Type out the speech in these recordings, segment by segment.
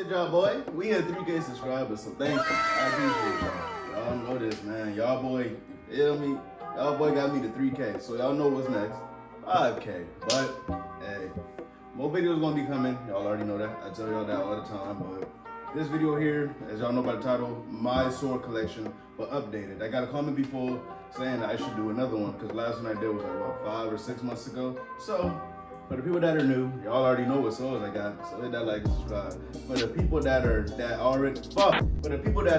good, y'all, boy? We had 3K subscribers, so thank you. I appreciate y'all. Y'all know this, man. Y'all boy, you feel me? Y'all boy got me to 3K, so y'all know what's next. 5K, but hey, more videos gonna be coming. Y'all already know that. I tell y'all that all the time, but this video here, as y'all know by the title, my sword collection, but updated. I got a comment before saying that I should do another one, because last one I did was like, what, 5 or 6 months ago? So, for the people that are new, y'all already know what swords I got, so hit that like and subscribe. For the people that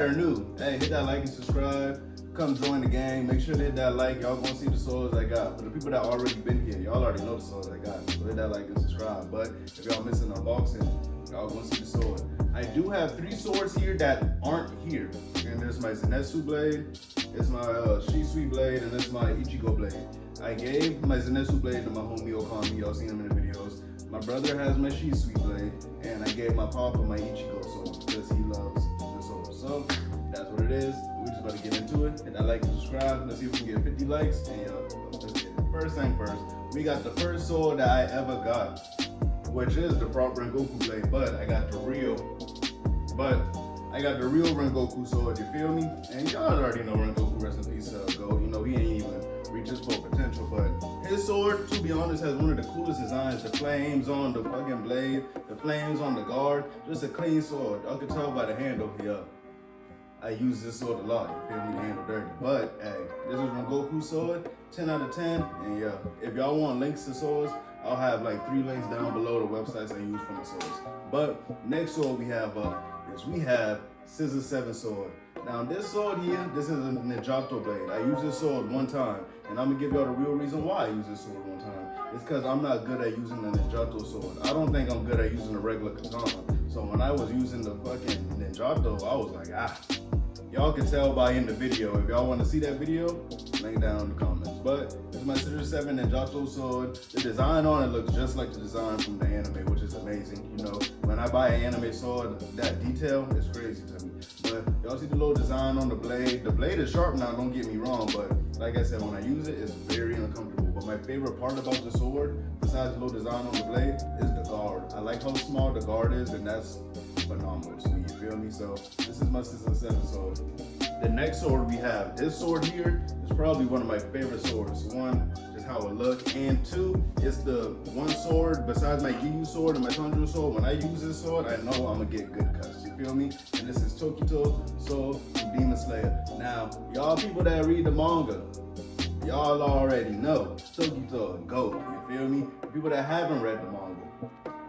are new, hey, hit that like and subscribe. Come join the gang. Make sure to hit that like. Y'all gonna see the swords I got. For the people that already been here, y'all already know the swords I got. So hit that like and subscribe. But if y'all missing unboxing, y'all gonna see the sword. I do have 3 swords here that aren't here. And there's my Zenitsu blade, it's my Shusui blade, and it's my Ichigo blade. I gave my Zenitsu blade to my homie Okami. Y'all seen him in the videos. My brother has my Shusui blade, and I gave my papa my Ichigo sword because he loves the sword. So that's what it is. We're just about to get into it. Hit that like and subscribe. Let's see if we can get 50 likes. And let's get it. First thing first, we got the first sword that I ever got, which is the proper Rengoku blade, but I got the real Rengoku sword, you feel me? And y'all already know Rengoku, rest in peace, go. You know, he ain't even reached his full potential, but his sword, to be honest, has one of the coolest designs. The flames on the fucking blade, the flames on the guard, just a clean sword. Y'all can tell by the handle here. I use this sword a lot, you feel me, the handle dirty. But hey, this is Rengoku sword, 10 out of 10. And yeah, if y'all want links to swords, I'll have like 3 links down below the websites I use for my swords. But next sword we have we have Scissor Seven sword. Now this sword here, this is a Ninjato blade. I use this sword one time, and I'm gonna give y'all the real reason why I use this sword one time. It's because I'm not good at using the Ninjato sword. I don't think I'm good at using a regular katana. So when I was using the fucking Ninjato, I was like, Y'all can tell by in the video. If y'all want to see that video, link down in the comments. But this is my Scissor Seven Ninjato sword. The design on it looks just like the design from the anime, which is amazing. You know, when I buy an anime sword, that detail is crazy to me. But y'all see the little design on the blade. The blade is sharp now, don't get me wrong, but like I said, when I use it, it's very uncomfortable. But my favorite part about the sword, besides the little design on the blade, is the guard. I like how small the guard is, and that's phenomenal to me, you feel me? So this is my Scissor Seven sword. The next sword we have, this sword here is probably one of my favorite swords. One, just how it looks, and 2, it's the one sword besides my Giyu sword and my Tanjiro sword. When I use this sword, I know I'm gonna get good cuts, you feel me? And this is Tokito sword from Demon Slayer. Now, y'all people that read the manga, y'all already know Tokito a GOAT, you feel me? People that haven't read the manga,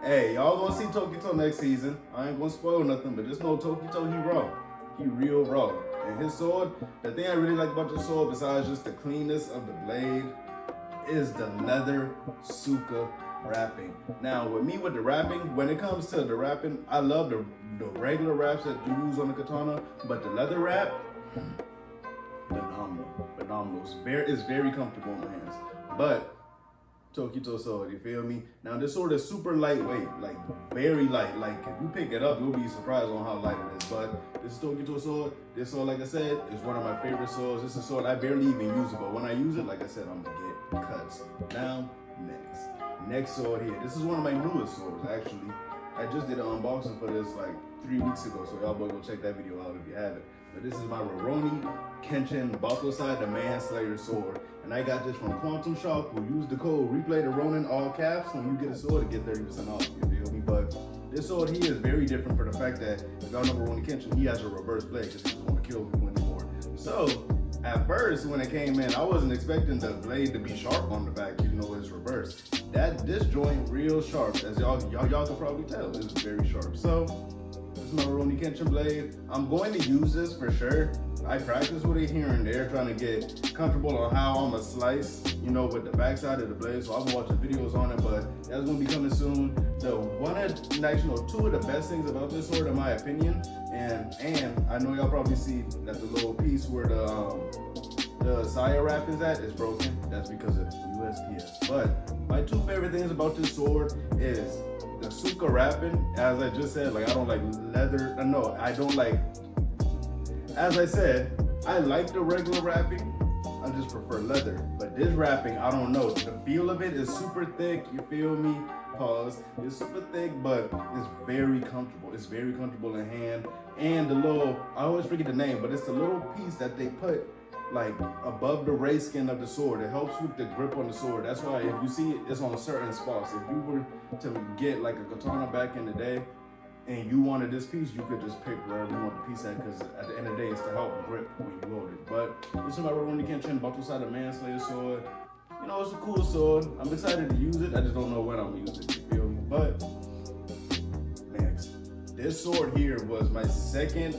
hey, y'all gonna see Tokito next season. I ain't gonna spoil nothing, but just know Tokito, he raw. He real raw. And his sword, the thing I really like about the sword, besides just the cleanness of the blade, is the leather suka wrapping. Now, with me with the wrapping, when it comes to the wrapping, I love the regular wraps that you use on the katana, but the leather wrap, phenomenal. It's very comfortable in my hands. But Tokito sword, you feel me? Now this sword is super lightweight, like very light. Like if you pick it up, you'll be surprised on how light it is. But this is Tokito sword. This sword, like I said, is one of my favorite swords. This is a sword I barely even use it, but when I use it, like I said, I'm gonna get cuts. Now, next sword here. This is one of my newest swords, actually. I just did an unboxing for this like 3 weeks ago, so y'all boy go check that video out if you haven't. But this is my Rurouni Kenshin Battleside the Manslayer sword. And I got this from Quantum Shop, who use the code replay the Ronin all caps when you get a sword to get 30% off, you feel me? But this sword here is very different for the fact that, if y'all know Rurouni Kenshin, he has a reverse blade because he doesn't want to kill people anymore. So, at first, when it came in, I wasn't expecting the blade to be sharp on the back, even though it's reversed. This joint real sharp, as y'all can probably tell, it's very sharp. So, this is my Rurouni Kenshin blade. I'm going to use this for sure. I practice with it here and there, trying to get comfortable on how I'm gonna slice, you know, with the backside of the blade. So I've been watching videos on it, but that's gonna be coming soon. Actually, 2 of the best things about this sword, in my opinion, and I know y'all probably see that the little piece where the Saya wrap is broken. That's because of USPS. But my 2 favorite things about this sword is the suka wrapping. As I just said, like I don't like leather. No, I don't like. As I said, I like the regular wrapping, I just prefer leather. But this wrapping, I don't know. The feel of it is super thick, you feel me? pause. It's super thick, but it's very comfortable. It's very comfortable in hand. And the little, I always forget the name, but it's the little piece that they put like above the ray skin of the sword. It helps with the grip on the sword. That's why if you see it, it's on certain spots. If you were to get like a katana back in the day and you wanted this piece, you could just pick wherever you want the piece at, because at the end of the day, it's to help grip when you load it. But this is my Rurouni Kenshin Battle Manslayer sword. You know, it's a cool sword. I'm excited to use it. I just don't know when I'm gonna use it, you feel me? But next, this sword here was my second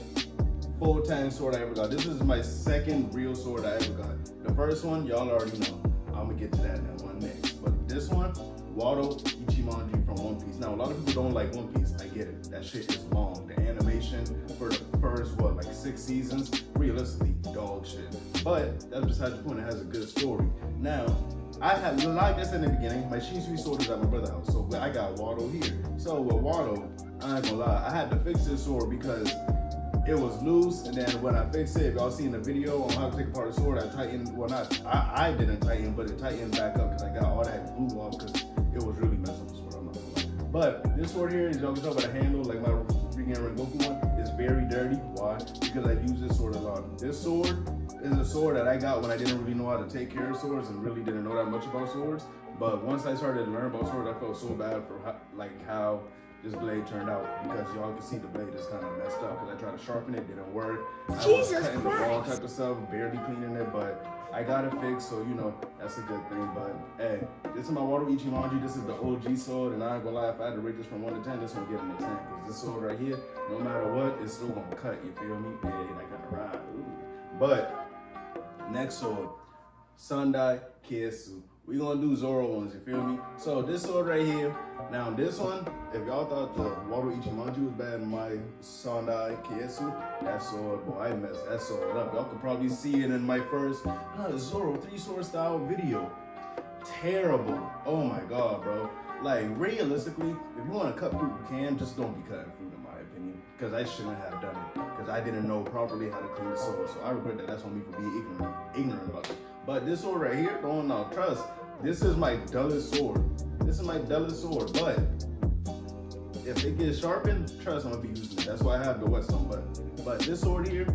full-time sword I ever got. This is my second real sword I ever got. The first one, y'all already know. I'm gonna get to that in one next. But this one, Wado Ichimonji from One Piece. Now, a lot of people don't like One Piece. I get it. That shit is long. The animation for the first, what, like 6 seasons? Realistically, dog shit. But that's besides the point. It has a good story. Now, I had, like I said in the beginning, my Shisui sword is at my brother's house. So I got Wado here. So with Wado, I ain't gonna lie, I had to fix this sword because it was loose, and then when I fixed it, if y'all seen the video on how to take apart the sword, I tightened, well not, I didn't tighten, but it tightened back up because I got all that glue off because it was really messing with the sword, I'm not gonna lie. But this sword here, y'all can tell by the handle, like my freaking Rengoku one, is very dirty. Why? Because I use this sword a lot. This sword is a sword that I got when I didn't really know how to take care of swords and really didn't know that much about swords. But once I started to learn about swords, I felt so bad for how this blade turned out, because y'all can see the blade is kind of messed up because I tried to sharpen it, didn't work. I was cutting the ball type of stuff, barely cleaning it, but I got it fixed, so you know, that's a good thing. But hey, this is my Wado Ichimonji. This is the OG sword, and I ain't gonna lie, if I had to rate this from 1 to 10, this one get him a 10, because this sword right here, no matter what, it's still gonna cut, you feel me? Hey, that kind of ride. Ooh. But next sword, Sandai Kiesu. We gonna do Zoro ones, you feel me? So this sword right here, now this one, if y'all thought the Wado Ichimonji was bad in my Sandai Kiesu, that sword, boy, I messed that sword up. Y'all could probably see it in my first Zoro 3-sword style video. Terrible. Oh my god, bro. Like, realistically, if you want to cut fruit, you can. Just don't be cutting fruit, in my opinion. Because I shouldn't have done it. Because I didn't know properly how to clean the sword. So I regret that. That's on me for being ignorant about it. But this sword right here, don't know, trust, this is my dullest sword. This is my dullest sword. But if it gets sharpened, trust, I'm going to be using it. That's why I have the whetstone. But this sword here,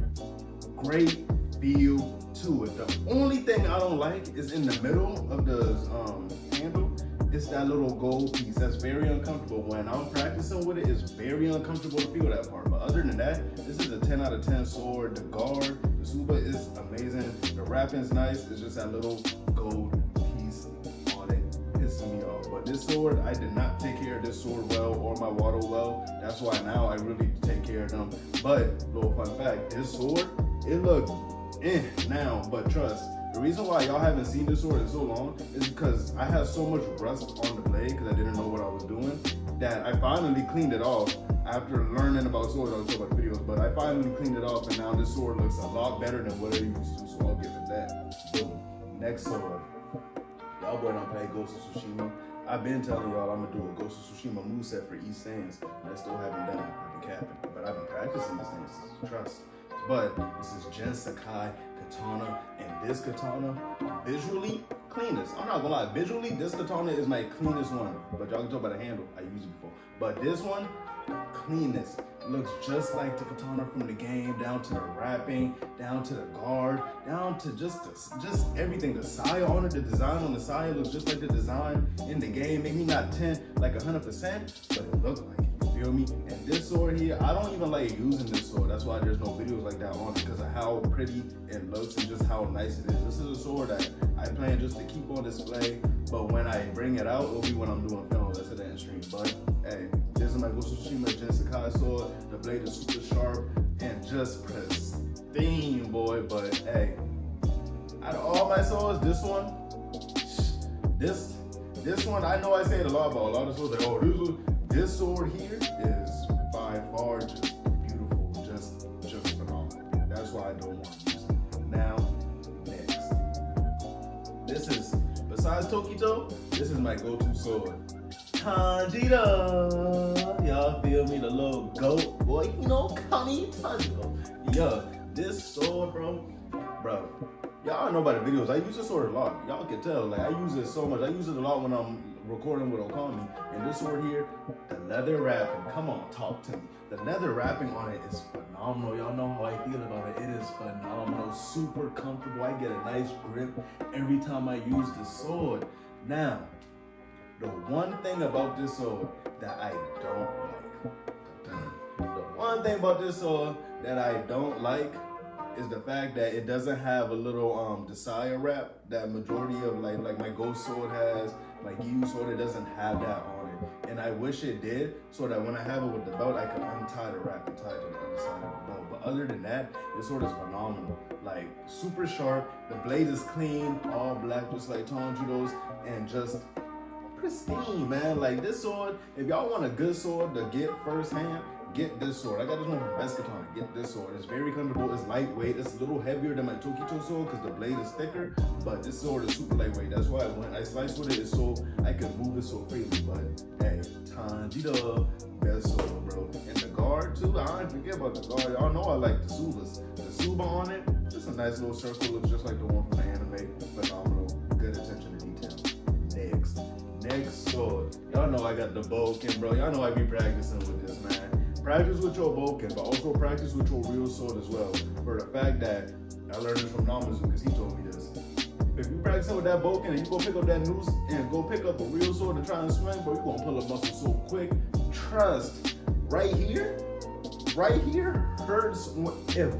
great feel to it. The only thing I don't like is in the middle of the handle. It's that little gold piece. That's very uncomfortable. When I'm practicing with it, it's very uncomfortable to feel that part. But other than that, this is a 10 out of 10 sword. The guard, the suba is amazing. The wrapping's nice. It's just that little gold piece on it. Pissing me off. But this sword, I did not take care of this sword well or my Wado well. That's why now I really take care of them. But, little fun fact, this sword, it looked now, but trust, the reason why y'all haven't seen this sword in so long is because I had so much rust on the blade because I didn't know what I was doing, that I finally cleaned it off after learning about swords. I'll show about the videos, but I finally cleaned it off, and now this sword looks a lot better than what it used to, so I'll give it that. Boom. Next sword. Y'all boy don't play Ghost of Tsushima. I've been telling y'all I'm gonna do a Ghost of Tsushima moveset for each stance, and I still haven't done it. I've been capping, but I've been practicing the stances, trust. But this is Gen Sakai Katana, and this katana, visually, cleanest. I'm not gonna lie, visually, this katana is my cleanest one. But y'all can tell by the handle, I used it before. But this one, cleanest. Looks just like the katana from the game, down to the wrapping, down to the guard, down to just everything. The saya on it, the design on the saya looks just like the design in the game. Maybe not 10, like 100%, but it looked like it. Feel me? And this sword here, I don't even like using this sword. That's why there's no videos like that on it, because of how pretty it looks and just how nice it is. This is a sword that I plan just to keep on display, but when I bring it out, it'll be when I'm doing film. That's it, and stream. But hey, this is my Ghost of Tsushima Gen Sakai sword. The blade is super sharp and just pristine, boy. But hey, out of all my swords, this one, I know I say it a lot, but a lot of swords like, oh, this sword here is by far just beautiful, just phenomenal. That's why I don't want to use it. Now, next. This is, besides Tokito, this is my go-to sword. Tanjiro! Y'all feel me? The little goat boy, you know, Kami Tanjiro. Yeah, this sword, bro. Y'all know about the videos. I use this sword a lot. Y'all can tell, like, I use it so much. I use it a lot when I'm recording with Okami, and this sword here, the leather wrapping, come on, talk to me. The leather wrapping on it is phenomenal. Y'all know how I feel about it. It is phenomenal, super comfortable. I get a nice grip every time I use the sword. Now, the one thing about this sword that I don't like is the fact that it doesn't have a little Desire wrap that majority of like my Ghost sword has, my Gyu sword, it doesn't have that on it. And I wish it did, so that when I have it with the belt, I could untie the wrap and tie it to the other side of the belt. But other than that, this sword is phenomenal. Like, super sharp, the blade is clean, all black, just like Tanjiro's, and just pristine, man. Like, this sword, if y'all want a good sword to get firsthand, get this sword. I got this one from Best Katana. Get this sword. It's very comfortable. It's lightweight. It's a little heavier than my Tokito sword because the blade is thicker, but this sword is super lightweight. That's why when I slice with it, it's so I can move it so freely. But hey, Tanjiro, best sword, bro. And the guard too. I don't forget about the guard. Y'all know I like the Subas. The Suba on it, just a nice little circle. Looks just like the one from the anime. Phenomenal. Good attention to detail. Next sword. Y'all know I got the Boken, bro. Y'all know I be practicing with this, man. Practice with your Boken, but also practice with your real sword as well. For the fact that I learned it from Namazu because he told me this. If you practice with that Boken and you go pick up that noose and go pick up a real sword and try and swing, bro, you're gonna pull up muscle so quick. Trust, right here hurts if.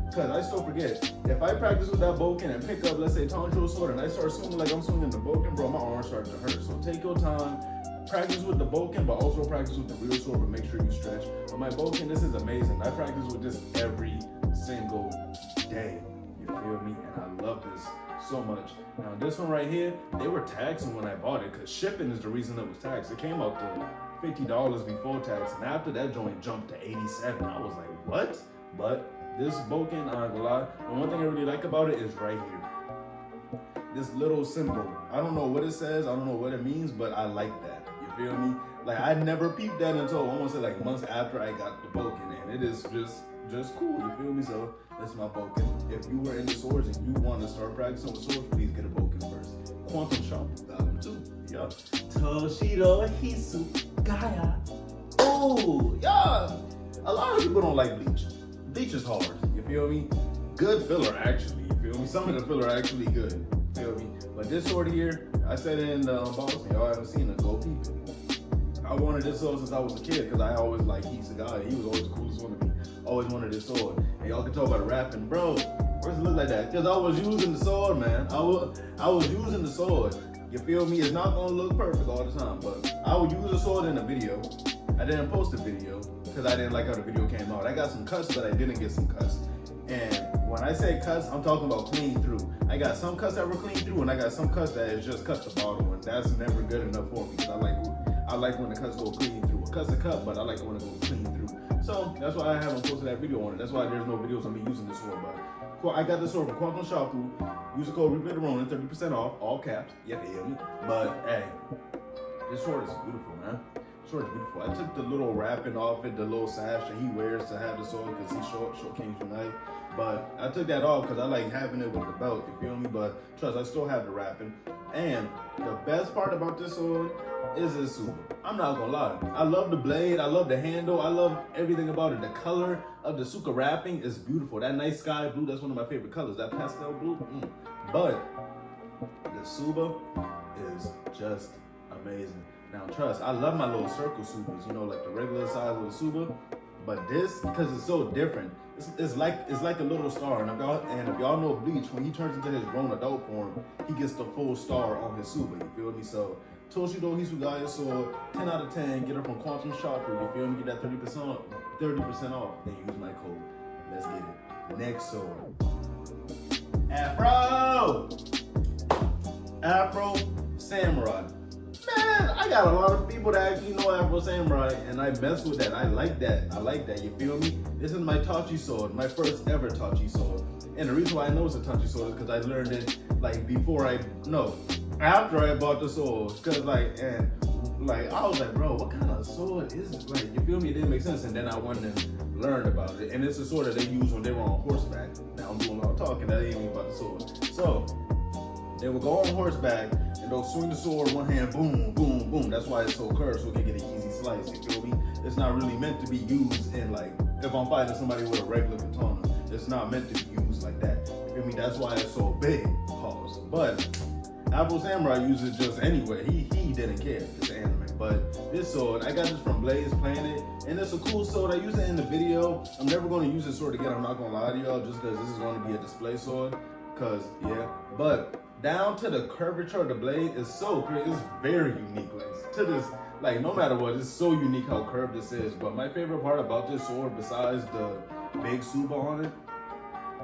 Because I still forget, if I practice with that Boken and pick up, let's say, Tanjiro's sword, and I start swinging like I'm swinging the Boken, bro, my arm starts to hurt. So take your time, practice with the Boken, but also practice with the real sword, but make sure you stretch. But my Boken, this is amazing. I practice with this every single day. You feel me? And I love this so much. Now, this one right here, they were taxing when I bought it, because shipping is the reason it was taxed. It came out to $50 before tax, and after that joint jumped to $87. I was like, what? But this Boken, I'm not gonna lie, the one thing I really like about it is right here. This little symbol. I don't know what it says, I don't know what it means, but I like that. You feel me? Like, I never peeped that until I want to say like months after I got the Boken, and it is just cool. You feel me? So that's my Boken. If you were into swords and you want to start practicing with swords, please get a Boken first. Quantum Shop, got them too. Yeah. Toshido Hisu Gaia. Oh, yeah. A lot of people don't like Bleach. Bleach is hard, you feel me? Good filler, actually, you feel me? Some of the filler are actually good, you feel me? But this sword here, I said it in the unboxing, y'all haven't seen it, go peep it. I wanted this sword since I was a kid, because I always liked Hisagaya. He was always the coolest one to me. Always wanted this sword. And y'all can tell by the wrapping, bro, why does it look like that? Because I was using the sword, man. I was using the sword. You feel me? It's not gonna look perfect all the time, but I would use the sword in a video. I didn't post a video because I didn't like how the video came out. I got some cuts, but I didn't get some cuts. And when I say cuts, I'm talking about clean through. I got some cuts that were clean through, and I got some cuts that is just cut the bottom, and that's never good enough for me because I like when the cuts go clean through. A cut's a cut, but I like when it goes clean through. So that's why I haven't posted that video on it. That's why there's no videos of me using this sword. But I got this sword from Quantum Shapu. Use the code REPLAYTHERONIN, 30% off, all caps. You feel me? But hey, this sword is beautiful, man. Sword is beautiful. I took the little wrapping off it, the little sash that he wears to have the sword because he's short King tonight. But I took that off because I like having it with the belt, you feel me? But trust, I still have the wrapping. And the best part about this sword is this Suba. I'm not gonna lie. I love the blade, I love the handle, I love everything about it. The color of the Suka wrapping is beautiful. That nice sky blue, that's one of my favorite colors. That pastel blue, But the Suba is just amazing. Now trust, I love my little circle Subas, you know, like the regular size little Suba. But this, because it's so different, it's like a little star. And if y'all know Bleach, when he turns into his grown adult form, he gets the full star on his Suba, you feel me? So Toshido Hisugaya sword, 10 out of 10, get her from Quantum Chakra, you feel me? Get that 30% off, and use my code. Let's get it. Next sword. Afro Samurai. Man, I got a lot of people that actually know Afro Samurai, and I mess with that. I like that, you feel me? This is my Tachi sword, my first ever Tachi sword. And the reason why I know it's a Tachi sword is because I learned it like after I bought the sword. Cause I was like, bro, what kind of sword is this? Like, you feel me? It didn't make sense. And then I went and learned about it. And it's a sword that they use when they were on horseback. Now I'm doing a lot of talking, that ain't even about the sword. So, They would go on horseback and they'll swing the sword one hand, boom, boom, boom. That's why it's so curved, so it can get an easy slice. You feel me? It's not really meant to be used in like, if I'm fighting somebody with a regular katana, it's not meant to be used like that. You feel me? That's why it's so big. Pause. But Afro Samurai uses it just anyway. He didn't care. It's anime. But this sword, I got this from Blaze playing it, and it's a cool sword. I use it in the video. I'm never going to use this sword again. I'm not going to lie to y'all, just because this is going to be a display sword. Because, yeah. But down to the curvature of the blade is so crazy. It's very unique. Like, to this, like, no matter what, it's so unique how curved this is. But my favorite part about this sword, besides the big suba on it,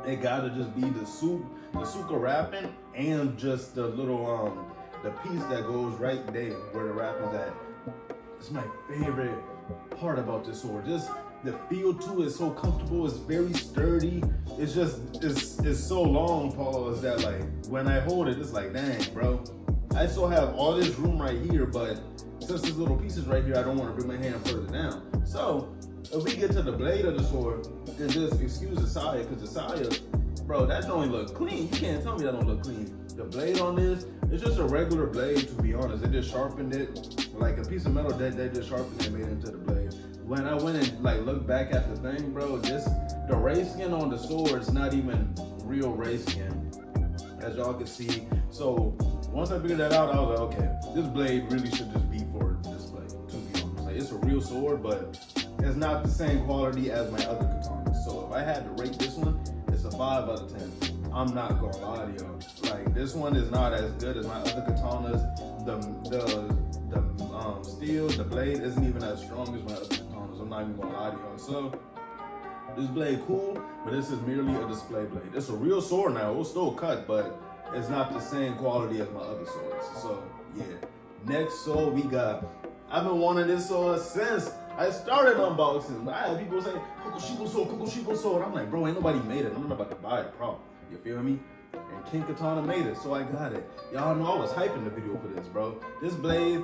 it gotta just be the suka wrapping, and just the little the piece that goes right there where the wrap is at. It's my favorite part about this sword. Just the feel to it is so comfortable. It's very sturdy. It's just it's so long, pause, that like when I hold it, it's like, dang, bro. I still have all this room right here, but since this little piece is right here, I don't want to bring my hand further down. So if we get to the blade of the sword, and just excuse the saya, because the saya, bro, that don't look clean. You can't tell me that don't look clean. The blade on this, it's just a regular blade, to be honest. They just sharpened it, like a piece of metal that they just sharpened and made it into the blade. When I went and like looked back at the thing, bro, the ray skin on the sword is not even real ray skin, as y'all can see. So once I figured that out, I was like, okay, this blade really should just be for display, to be honest. Like, it's a real sword, but it's not the same quality as my other katanas. So if I had to rate this one, it's a 5 out of 10. I'm not gonna lie to y'all. Like, this one is not as good as my other katanas. The steel, the blade isn't even as strong as my other katanas. I'm not even gonna lie to y'all. So this blade cool, but this is merely a display blade. It's a real sword now. It'll still cut, but it's not the same quality as my other swords. So yeah. Next sword we got. I've been wanting this sword since I started unboxing. I had people saying, Kokushibo sword. I'm like, bro, ain't nobody made it. I'm not about to buy it, bro. You feel me? And King Katana made it, so I got it. Y'all know I was hyping the video for this, bro. This blade,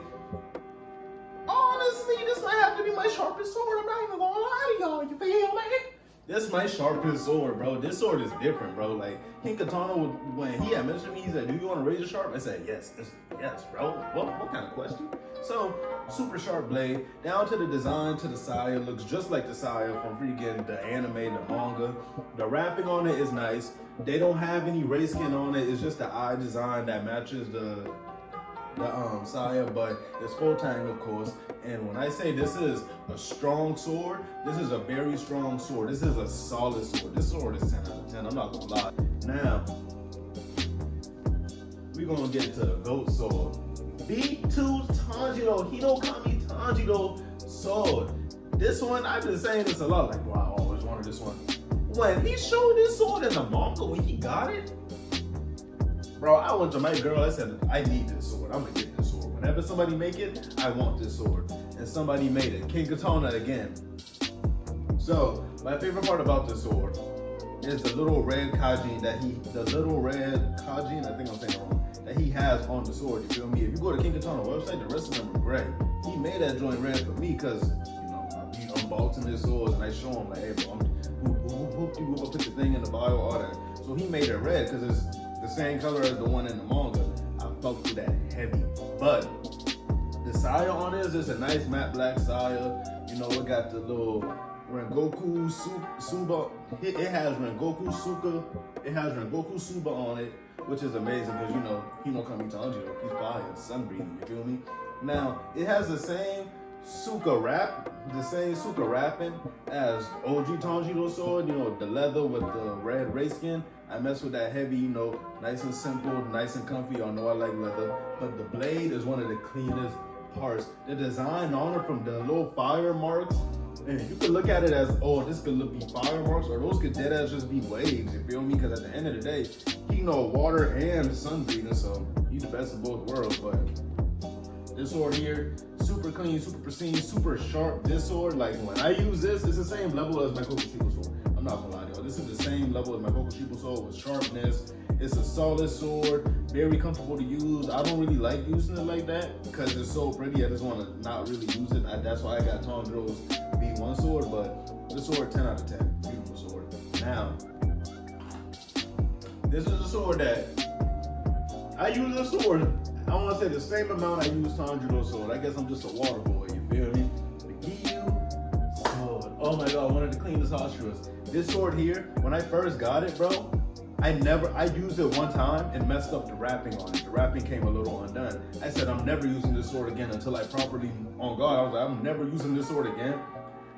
honestly, this might have to be my sharpest sword. I'm not even gonna lie to y'all. You feel me? This is my sharpest sword, bro. This sword is different, bro. Like, King Katana, when he had mentioned me, he said, do you want a razor sharp? I said, yes, bro. What kind of question? So, super sharp blade. Down to the design, to the saya. Looks just like the saya from freaking the anime, the manga. The wrapping on it is nice. They don't have any ray skin on it. It's just the eye design that matches the saya, but it's full tang, of course. And when I say this is a strong sword, this is a very strong sword. This is a solid sword. This sword is 10 out of 10. I'm not gonna lie. Now we're gonna get to the GOAT sword. B2 Tanjiro, Hinokami Tanjiro sword. This one, I've been saying this a lot. Like, wow, I always wanted this one. When he showed this sword in the manga, when he got it, bro, I went to my girl, I said, I need this sword. I'm gonna get this sword. Whenever somebody make it, I want this sword. And somebody made it. King Katana again. So, my favorite part about this sword is the little red kajin I think I'm saying it wrong, that he has on the sword, you feel me? If you go to King Katana website, the rest of them are gray. He made that joint red for me because, you know, I be unboxing his swords and I show him, like, hey, bro, I put the thing in the bio, all that. So he made it red because it's the same color as the one in the manga. I fucked with that heavy. But the saya on this is a nice matte black saya. You know, it got the little Rengoku Suba. It has Rengoku Suka. It has Rengoku Suba on it, which is amazing because, you know, Hinokami Tanjiro, he's fire, sun breathing, you feel me? Now, it has the same suka wrapping as OG Tanjiro sword, you know, the leather with the red ray skin. I mess with that heavy, you know, nice and simple, nice and comfy. Y'all know I like leather, but the blade is one of the cleanest parts. The design on it, from the little fire marks, and you could look at it as, oh, this could be fire marks, or those could dead as just be waves, you feel me? Because at the end of the day, he know water and sun breathing, so he's the best of both worlds. But this sword here, super clean, super pristine, super sharp. This sword, like, when I use this, it's the same level as my Kokushibo sword. I'm not gonna lie to y'all. This is the same level as my Kokushibo sword with sharpness. It's a solid sword, very comfortable to use. I don't really like using it like that because it's so pretty. I just want to not really use it. That's why I got Tanjiro's B1 sword, but this sword, 10 out of 10. Beautiful sword. Now, this is a sword that I use this sword, I want to say the same amount I use Tanjiro's sword. I guess I'm just a water boy, you feel me? The Giyu sword. Oh my god, one of the cleanest Hashiras. This sword here, when I first got it, bro, I used it one time and messed up the wrapping on it. The wrapping came a little undone. I said, I'm never using this sword again until I properly, on God, I was like, I'm never using this sword again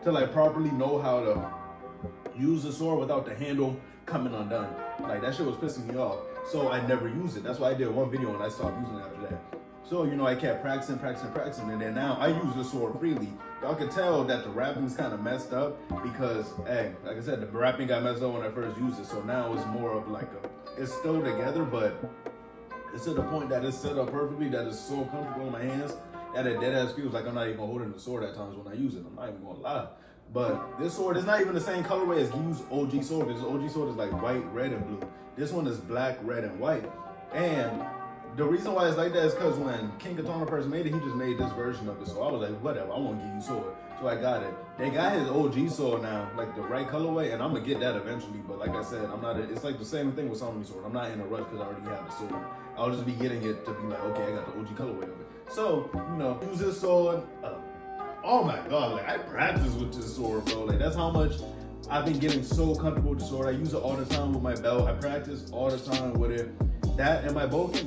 till I properly know how to use the sword without the handle coming undone. Like, that shit was pissing me off. So I never used it. That's why I did one video and I stopped using it after that. So, you know, I kept practicing, and then now I use this sword freely. Y'all can tell that the wrapping's kind of messed up because, hey, like I said, the wrapping got messed up when I first used it. So now it's more of like it's still together, but it's to the point that it's set up perfectly, that it's so comfortable in my hands that it dead ass feels like I'm not even holding the sword at times when I use it. I'm not even gonna lie. But this sword is not even the same colorway as Gyu's OG sword. This OG sword is like white, red, and blue. This one is black, red, and white. And the reason why it's like that is because when King Katana first made it, he just made this version of it. So I was like, whatever, I want Gyu sword. So I got it. They got his OG sword now, like the right colorway, and I'm gonna get that eventually. But like I said, I'm not. It's like the same thing with Samurai sword. I'm not in a rush because I already have the sword. I'll just be getting it to be like, okay, I got the OG colorway of it. So, you know, use this sword. Oh my god, like I practice with this sword, bro. Like that's how much I've been getting so comfortable with the sword. I use it all the time with my belt. I practice all the time with it. That and my Boken,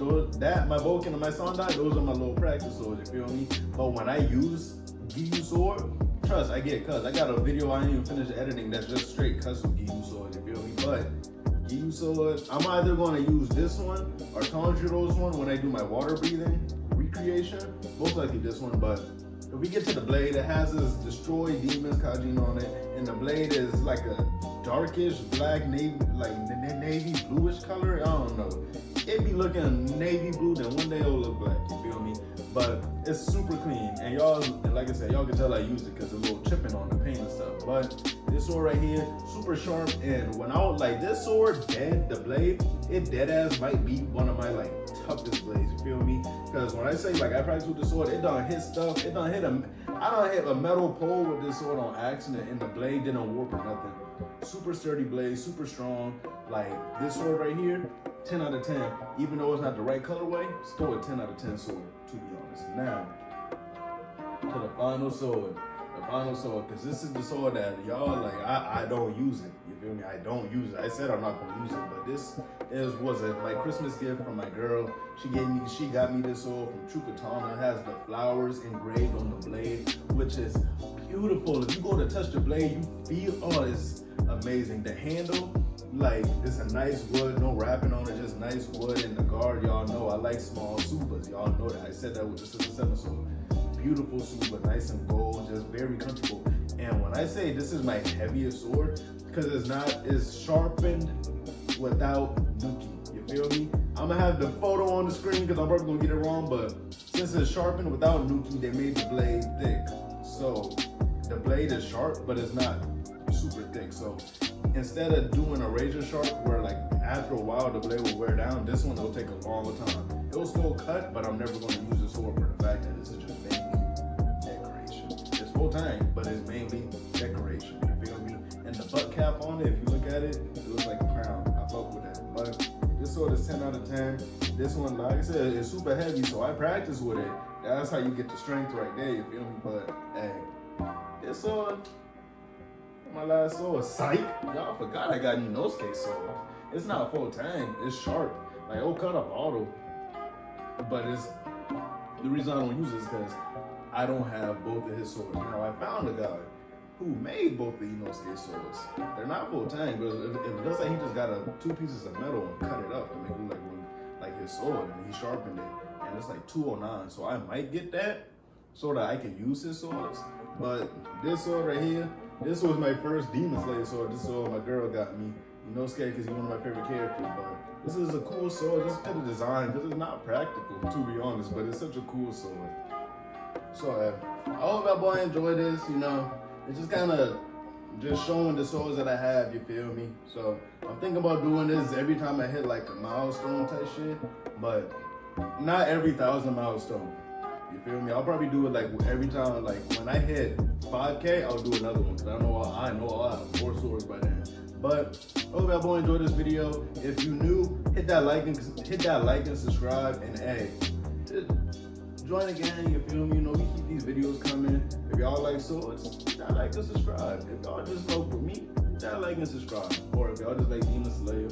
my Boken and my Sandai, those are my little practice swords, you feel me? But when I use Gyu sword, trust, I get cuts. I got a video I didn't even finish editing that's just straight cuts with Gyu sword, you feel me? But Gyu sword, I'm either gonna use this one or Tanjiro's one when I do my water breathing recreation. Most likely this one, but if we get to the blade, it has this destroy demons Kajin on it, and the blade is like a darkish black navy, like navy bluish color. I don't know. It be looking navy blue, then one day it'll look black. You feel me? But it's super clean, and y'all, like I said, y'all can tell I use it because there's a little chipping on the paint and stuff. But this sword right here, super sharp, and when I was like this sword, dead, the blade, it dead ass might be one of my like toughest blades. You feel me? Because when I say like I practice with the sword, it done hit stuff. It done hit I done hit a metal pole with this sword on accident, and the blade didn't warp or nothing. Super sturdy blade, super strong. Like this sword right here, 10 out of 10. Even though it's not the right colorway, still a 10 out of 10 sword, to be honest. Now, to the final sword. The final sword, because this is the sword that y'all like, I don't use it. You feel me? I don't use it. I said I'm not gonna use it, but this was my Christmas gift from my girl. She got me this sword from True Katana. It has the flowers engraved on the blade, which is beautiful. If you go to touch the blade, you feel, oh, it's amazing. The handle, like, it's a nice wood, no wrapping on it, just nice wood. And the guard, y'all know I like small supers. Y'all know that. I said that with the Scissor Seven sword. Beautiful super, nice and gold, just very comfortable. And when I say this is my heaviest sword, because it's sharpened without nuki. You feel me? I'm gonna have the photo on the screen because I'm probably gonna get it wrong, but since it's sharpened without nuki, they made the blade thick. So the blade is sharp, but it's not super thick. So instead of doing a razor sharp where like after a while the blade will wear down, this one will take a longer time. It'll still cut, but I'm never gonna use this sword for the fact that this is just mainly decoration. It's full tank, but it's mainly decoration. You feel me? And the butt cap on it, if you look at it, it looks like a crown. I fuck with that. But this sword is 10 out of 10. This one, like I said, is super heavy, so I practice with it. That's how you get the strength right there, you feel me? But hey, this sword, my last sword, psych. Y'all forgot I got Inosuke sword. It's not full tank, it's sharp. Like, it'll cut up auto. But it's the reason I don't use it is because I don't have both of his swords. Now I found a guy who made both the Inosuke swords. They're not full tank, but it looks like he just got two pieces of metal and cut it up to make it look like his sword, and he sharpened it. And it's like 209, so I might get that so that I can use his swords. But this sword right here, this was my first Demon Slayer sword. This sword my girl got me. Inosuke because he's one of my favorite characters, but this is a cool sword just because of design, because it's not practical, to be honest, but it's such a cool sword. So I hope that boy enjoyed this, you know. It's just kind of just showing the swords that I have, you feel me? So I'm thinking about doing this every time I hit like a milestone type shit, but not every 1,000 milestone. You feel me? I'll probably do it like every time, like when I hit 5K, I'll do another one, because I know I'll have 4 swords by then. But hope y'all boy enjoyed this video. If you new, hit that like and subscribe, and hey, just join the gang. You feel me? You know we keep these videos coming. If y'all like swords, hit that like and subscribe. If y'all just fuck with me, hit that like and subscribe. Or if y'all just like Demon Slayer,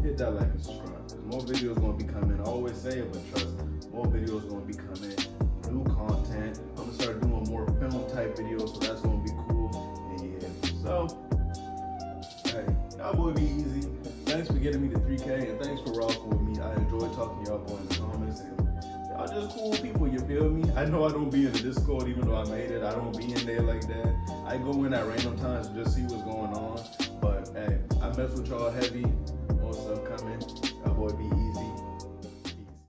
hit that like and subscribe. Cause more videos gonna be coming. I always say it, but trust, more videos gonna be coming. New content. I'm gonna start doing more film type videos, so that's gonna be cool. And yeah, so hey, y'all boy be easy. Thanks for getting me to 3K, and thanks for rocking with me. I enjoy talking to y'all boy in the comments, and y'all just cool people, you feel me? I know I don't be in the Discord, even though I made it. I don't be in there like that. I go in at random times to just see what's going on. But hey, I mess with y'all heavy. More stuff coming. Y'all boy be easy.